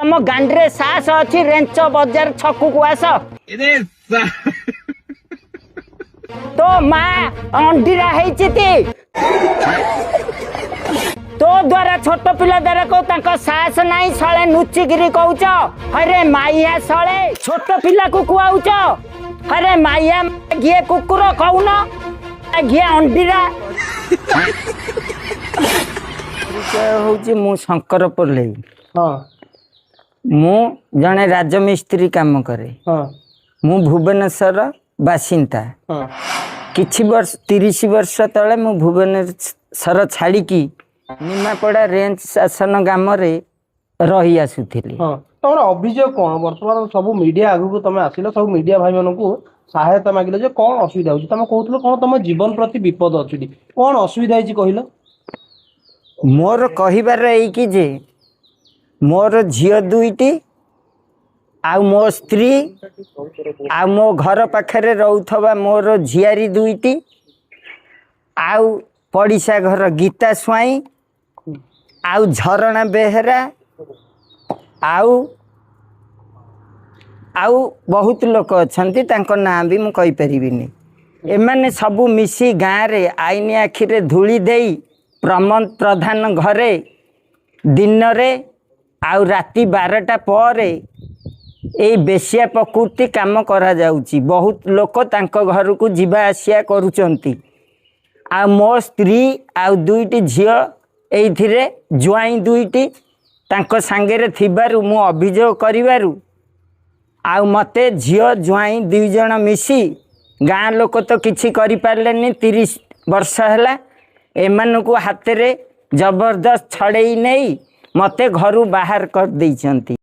ଆମ ଗାଣ୍ଡିରେ ସାହସ ଅଛି ରେଞ୍ଚ ବଜାର ଛକକୁ ଆସ। ତୋ ମା ଅଣ୍ଡିରା ହେଇଛି तो द्वारा छोट पिला द्वारा को तांको साहस नहीं सळे नुचिगिरी कहूच। अरे माइया सळे छोट पिला को कुआउच। अरे माइया गिए कुकुर कहून गिए अंडीरा होची मु शंकर पल्ले। हां मु जने राजमिस्त्री काम करे। हां मु भुवनेश्वर बासिंदा। हां किछि वर्ष 30 वर्ष तले मु भुवनेश्वर छाड़ी की निमापड़ा रेंज शासन ग्राम रही आसुथिली। हां तोर अभियोग कोन वर्तमान सब मीडिया आगु को तमे आसिलो सब मीडिया भाई मानन को सहायता मागिले जे कोन असुविधा होची तमे कहउतलो कोन तम जीवन प्रति विपद अछि कोन असुविधा हिची कहिलो। मोर कहिबार एई कि जे मोर झियो दुईटी आ मो स्त्री आ मो घर पाखरे रहउथबा मोर झियारी दुईटी आउ पड़िसा घर गीता स्वाई आउ झरणा बेहरा आउ आउ बहुत लोक अछंती तांको नाम भी मु कहि परिबिनी। एमाने सबु मिसी गाँ रे आईन आखिरे धूली देई प्रमोद प्रधान घरे दिन रे आउ राति 12टा परे ए बेसिया प्रकृति काम करा जाउची। बहुत लोक तांको घर को जीवा आसिया करूचंती। आ मो स्त्री आउ दुईटी झियो एइथिरे जुआई दुईटी तांको सांगेरे थिबारु मु अभियोग करिबारु आउ मते झियो जुआई दुई जण मिसी गाँ लोक तो किछि करि पारलेनी। 30 वर्ष हैला एमानकु हाथ रे जबरदस्त छड़ेई नहीं मते घरु बाहर कर देइचंती।